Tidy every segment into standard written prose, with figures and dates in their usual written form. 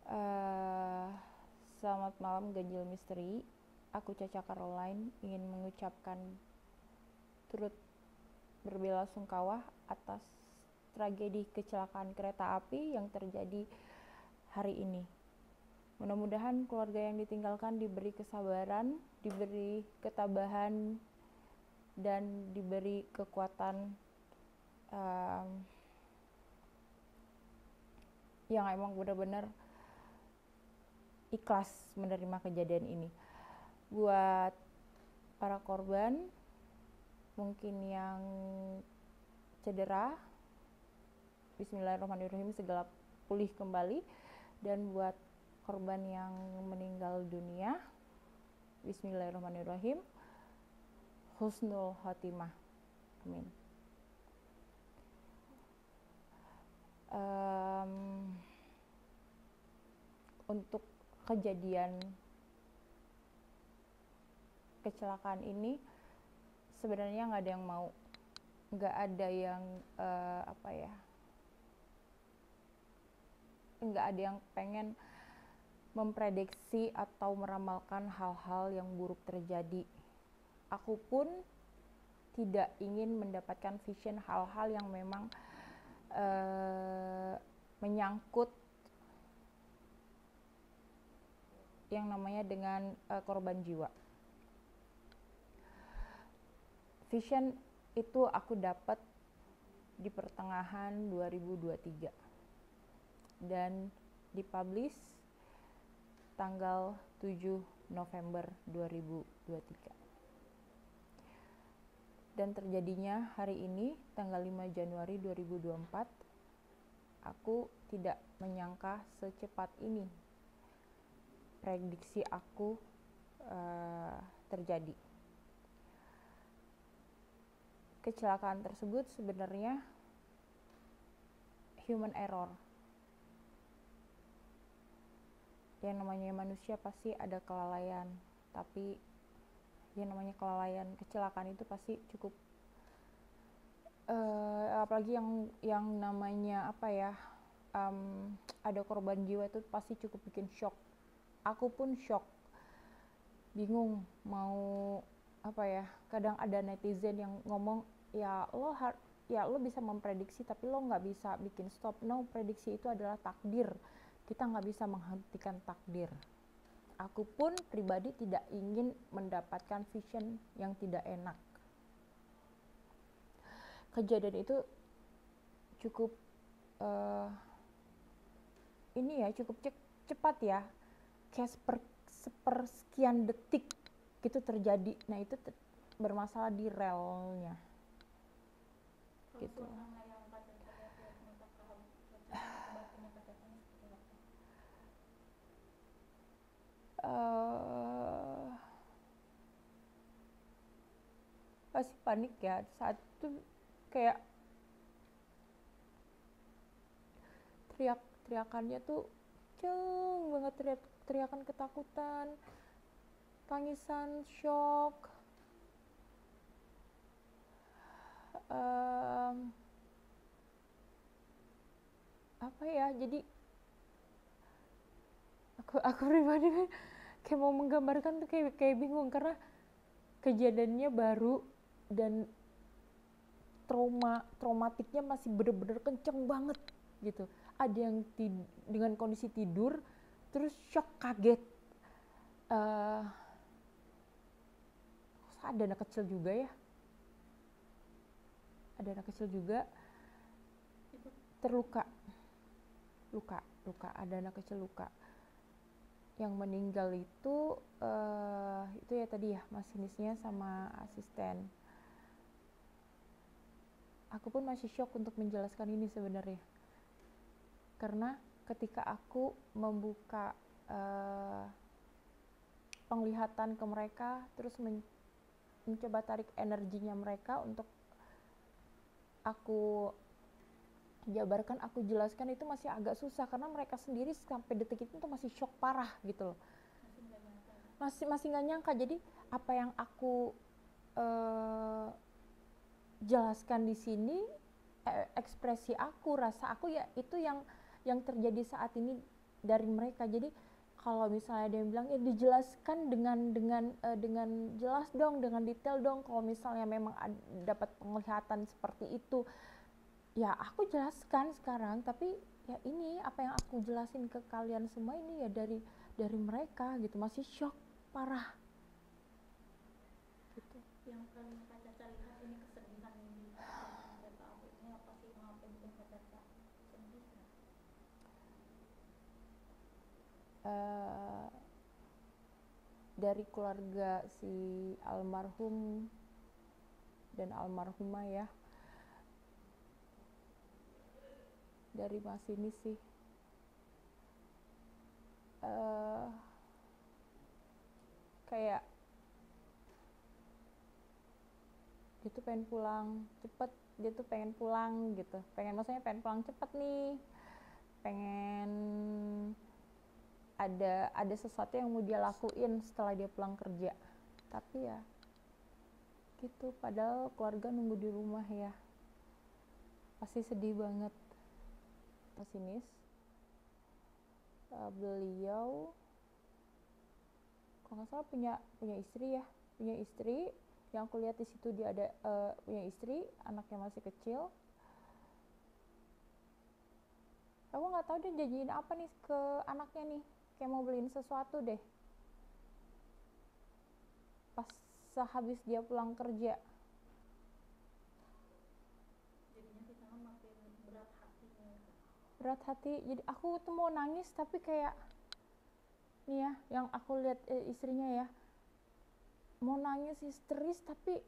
Eh, Selamat malam Ganjil Misteri. Aku Caca Caroline ingin mengucapkan turut berbelasungkawa atas tragedi kecelakaan kereta api yang terjadi hari ini. Mudah-mudahan keluarga yang ditinggalkan diberi kesabaran, diberi ketabahan, dan diberi kekuatan yang emang benar-benar ikhlas menerima kejadian ini. Buat para korban mungkin yang cedera, bismillahirrahmanirrahim, segala pulih kembali. Dan buat korban yang meninggal dunia, bismillahirrahmanirrahim, husnul khotimah, amin. Untuk kejadian kecelakaan ini sebenarnya nggak ada yang mau, nggak ada yang nggak ada yang pengen memprediksi atau meramalkan hal-hal yang buruk terjadi. Aku pun tidak ingin mendapatkan vision hal-hal yang memang menyangkut yang namanya dengan korban jiwa. Vision itu aku dapat di pertengahan 2023 dan dipublish tanggal 7 November 2023. Dan terjadinya hari ini tanggal 5 Januari 2024. Aku tidak menyangka secepat ini prediksi aku terjadi. Kecelakaan tersebut sebenarnya human error. Yang namanya manusia pasti ada kelalaian, tapi yang namanya kelalaian, kecelakaan itu pasti cukup apalagi yang namanya ada korban jiwa itu pasti cukup bikin shock. Aku pun shock, bingung mau kadang ada netizen yang ngomong ya lo bisa memprediksi tapi lo nggak bisa bikin stop. No, prediksi itu adalah takdir, kita nggak bisa menghentikan takdir. Aku pun pribadi tidak ingin mendapatkan vision yang tidak enak. Kejadian itu cukup cukup cepat ya, kayak sepersekian detik gitu terjadi. Nah itu bermasalah di relnya gitu. Pasti panik ya saat itu, kayak teriakannya tuh kenceng banget, teriakan ketakutan, tangisan, shock, jadi aku pribadi kayak mau menggambarkan tuh kayak bingung karena kejadiannya baru dan traumatiknya masih bener-bener kenceng banget gitu. Ada yang dengan kondisi tidur terus shock, kaget. Ada anak kecil juga terluka, ada anak kecil luka. Yang meninggal itu ya tadi ya, masinisnya sama asisten. Aku pun masih shock untuk menjelaskan ini sebenarnya, karena ketika aku membuka penglihatan ke mereka, terus mencoba tarik energinya mereka untuk aku jabarkan, aku jelaskan, itu masih agak susah karena mereka sendiri sampai detik itu tuh masih shock parah gitu loh. Masih nggak nyangka. Jadi apa yang aku jelaskan di sini, ekspresi aku, rasa aku ya itu yang terjadi saat ini dari mereka. Jadi kalau misalnya dia bilang ya dijelaskan dengan jelas dong, dengan detail dong, kalau misalnya memang dapat penglihatan seperti itu, ya aku jelaskan sekarang. Tapi ya ini apa yang aku jelasin ke kalian semua ini ya dari mereka gitu, masih shock parah gitu. Yang paling Kak Caca lihat ini kesedihan di kereta api ini apa sih yang bikin Kak Caca sedih? Dari keluarga si almarhum dan almarhumah ya, dari masinis sih, kayak dia tuh pengen pulang cepet, dia tuh pengen pulang gitu, maksudnya pengen pulang cepet nih, pengen ada sesuatu yang mau dia lakuin setelah dia pulang kerja. Tapi ya gitu, padahal keluarga nunggu di rumah ya, pasti sedih banget. Masinis, beliau kalau nggak salah punya istri ya, punya istri. Yang aku lihat di situ dia ada punya istri, anaknya masih kecil. Aku nggak tahu dia janjiin apa nih ke anaknya nih, kayak mau beliin sesuatu deh pas sehabis dia pulang kerja. Jadinya kita makin berat hatinya. Berat hati, jadi aku tuh mau nangis tapi kayak nih ya, yang aku lihat istrinya ya, mau nangis histeris tapi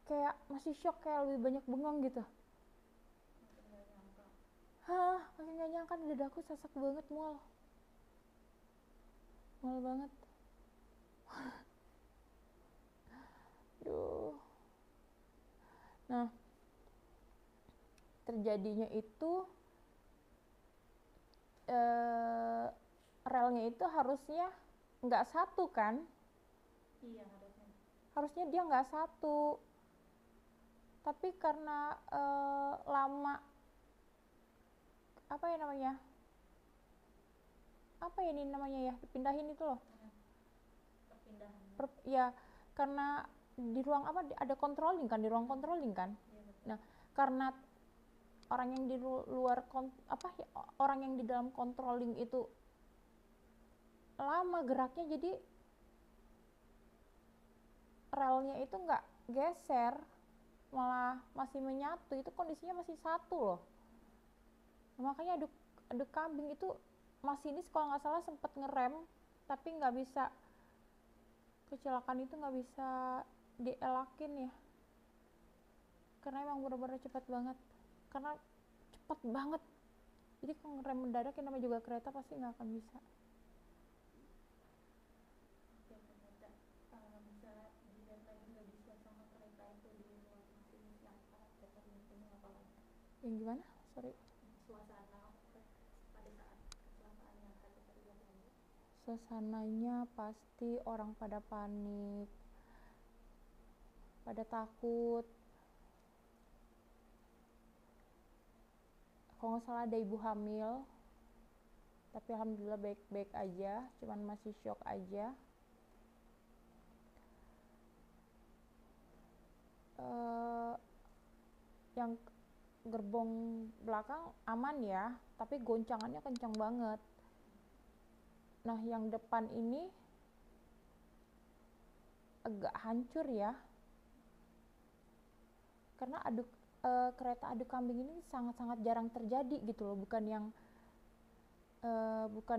kayak masih shock, kayak lebih banyak bengong gitu. Makin gak nyangka. Makin gak nyangka, dadaku sesak banget, mual banget. Duh. Nah, terjadinya itu relnya itu harusnya nggak satu kan? Iya, Harusnya dia nggak satu, tapi karena lama, apa ya namanya, apa ya ini namanya ya, dipindahin itu loh. Perpindahan. Ya karena di ruang apa, ada controlling kan, di ruang controlling kan. Nah, karena orang yang di luar orang yang di dalam controlling itu lama geraknya, jadi relnya itu nggak geser, malah masih menyatu. Itu kondisinya masih satu loh. Nah, makanya aduk kambing itu, masinis kalau nggak salah sempat ngerem tapi nggak bisa, kecelakaan itu nggak bisa dielakin ya, karena emang bener-bener cepat banget, karena cepat banget. Jadi kalau ngerem mendadak, yang namanya juga kereta, pasti nggak akan bisa. Bisa dilihat lagi nggak di suasana kereta itu di luar masinis yang kereta ini apalagi? Yang gimana? Sorry. Suasana pada saat kecelakaan yang kereta terlihat lagi. Suasananya pasti orang pada panik, pada takut. Kalau nggak salah ada ibu hamil, tapi alhamdulillah baik-baik aja, cuman masih shock aja. Yang gerbong belakang aman ya, tapi goncangannya kencang banget. Nah, yang depan ini agak hancur ya, karena kereta adu kambing ini sangat-sangat jarang terjadi gitu loh, bukan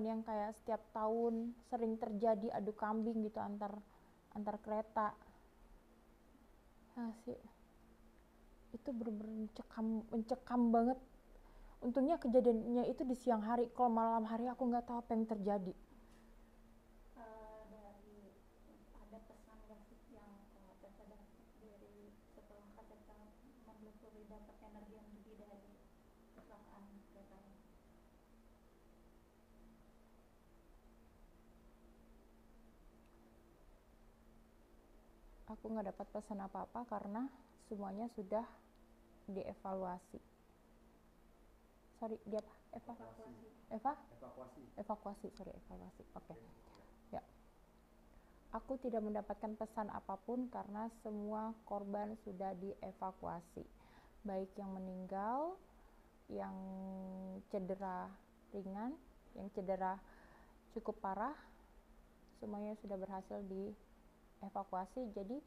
yang kayak setiap tahun sering terjadi adu kambing gitu antar kereta. Nah sih, itu bener-bener mencekam banget. Untungnya kejadiannya itu di siang hari, kalau malam hari aku nggak tahu apa yang terjadi. Ada pesan gak sih yang Caca dapat dari setelah Caca menelusuri, dapat energi yang lebih dari kecelakaan kereta ini? Aku nggak dapat pesan apa-apa karena semuanya sudah dievaluasi. Sorry, dia apa? Evakuasi, oke. Ya, aku tidak mendapatkan pesan apapun karena semua korban sudah dievakuasi, baik yang meninggal, yang cedera ringan, yang cedera cukup parah, semuanya sudah berhasil dievakuasi. Jadi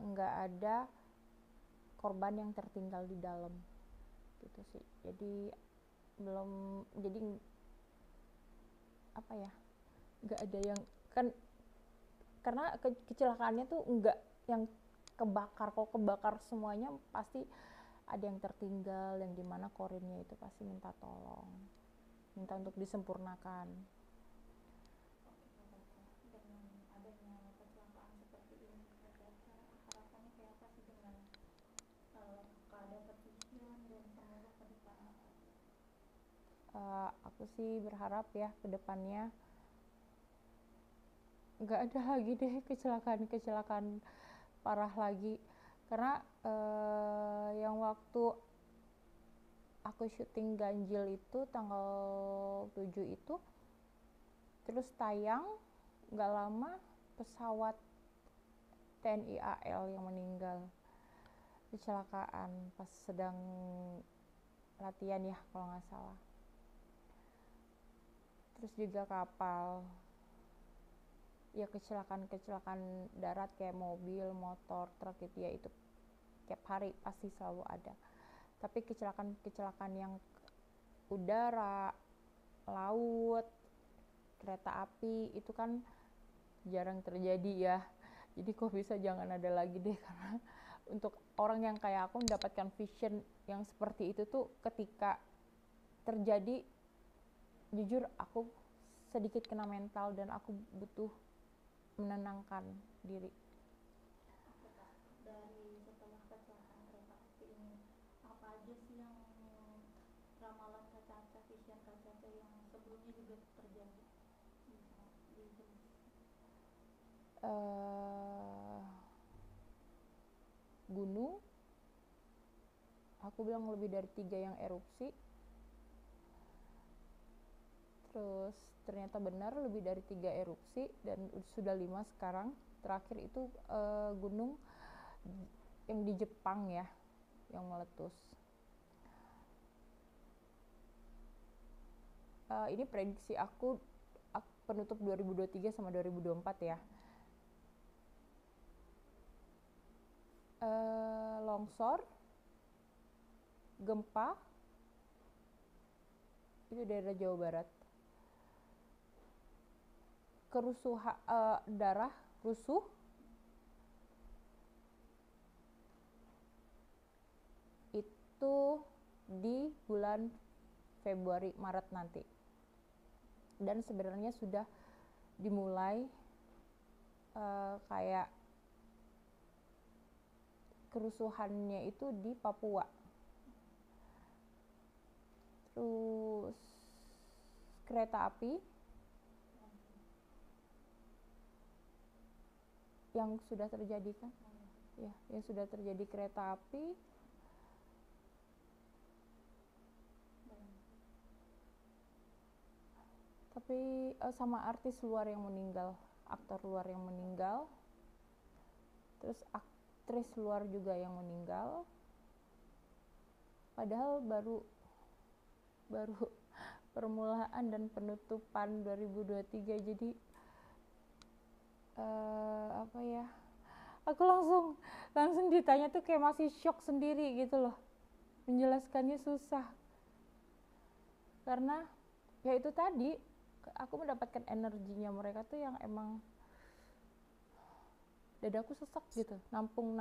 nggak ada korban yang tertinggal di dalam, gitu sih. Jadi apa ya, nggak ada yang kan, karena kecelakaannya tuh nggak yang kebakar. Kalau kebakar semuanya pasti ada yang tertinggal, yang dimana korinnya itu pasti minta tolong, minta untuk disempurnakan. Dengan adanya kecelakaan seperti ini, harapannya kayak apa sih dengan keadaan persusian dan semoga ke depan? Aku sih berharap ya ke depannya nggak ada lagi deh kecelakaan parah lagi, karena yang waktu aku syuting ganjil itu tanggal 7 itu, terus tayang nggak lama pesawat TNI AL yang meninggal kecelakaan pas sedang latihan ya kalau nggak salah. Terus juga kapal ya, kecelakaan darat kayak mobil, motor, truk gitu ya, itu tiap hari pasti selalu ada. Tapi kecelakaan yang udara, laut, kereta api itu kan jarang terjadi ya. Jadi kok bisa jangan ada lagi deh, karena untuk orang yang kayak aku mendapatkan vision yang seperti itu tuh ketika terjadi, jujur aku sedikit kena mental dan aku butuh menenangkan diri. Oke Kak, dari setelah kecelakaan kereta api ini, apa aja sih yang ramalan Kak Caca, vision Kak Caca yang sebelumnya juga terjadi di Gunung, aku bilang lebih dari 3 yang erupsi. Terus ternyata benar lebih dari 3 erupsi dan sudah 5 sekarang. Terakhir itu gunung yang di Jepang ya, yang meletus. Ini prediksi aku penutup 2023 sama 2024 ya. Longsor, gempa, itu daerah Jawa Barat. Kerusuhan, darah rusuh, itu di bulan Februari Maret nanti. Dan sebenarnya sudah dimulai kayak kerusuhannya itu di Papua. Terus kereta api yang sudah terjadi kan, ya, yang sudah terjadi kereta api. Tapi sama artis luar yang meninggal, aktor luar yang meninggal, terus aktris luar juga yang meninggal. Padahal baru permulaan dan penutupan 2023. Jadi apa ya, aku langsung ditanya tuh kayak masih shock sendiri gitu loh, menjelaskannya susah. Karena ya itu tadi, aku mendapatkan energinya mereka tuh yang emang dadaku sesak gitu, nampung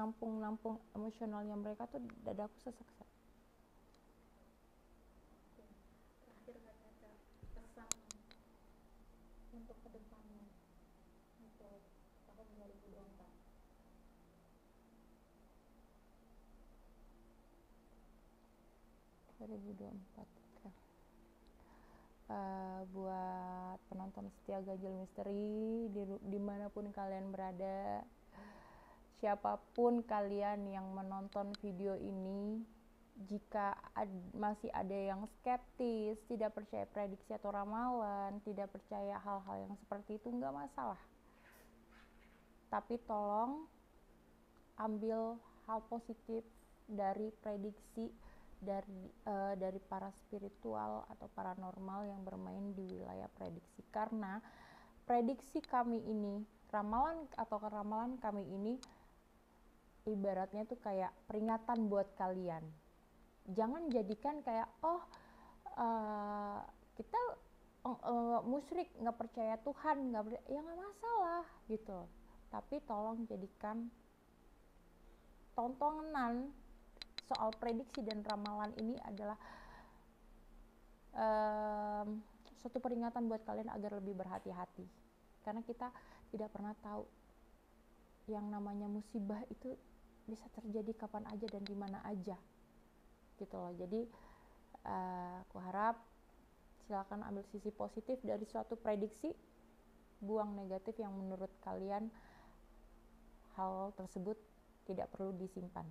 emosionalnya mereka tuh dadaku sesak. terakhir Kak Caca, pesan untuk kedepannya untuk tahun 2024. 2024 buat penonton setia Ganjil Misteri dimanapun kalian berada, siapapun kalian yang menonton video ini, jika masih ada yang skeptis, tidak percaya prediksi atau ramalan, tidak percaya hal-hal yang seperti itu, nggak masalah. Tapi tolong ambil hal positif dari prediksi dari para spiritual atau paranormal yang bermain di wilayah prediksi, karena prediksi kami ini, ramalan kami ini ibaratnya tuh kayak peringatan buat kalian. Jangan jadikan kayak kita musyrik, nggak percaya Tuhan, ya nggak masalah gitu. Tapi tolong jadikan tontonan soal prediksi dan ramalan ini adalah suatu peringatan buat kalian agar lebih berhati-hati, karena kita tidak pernah tahu yang namanya musibah itu bisa terjadi kapan aja dan di mana aja gitu loh. Jadi aku harap silakan ambil sisi positif dari suatu prediksi, buang negatif yang menurut kalian hal tersebut tidak perlu disimpan.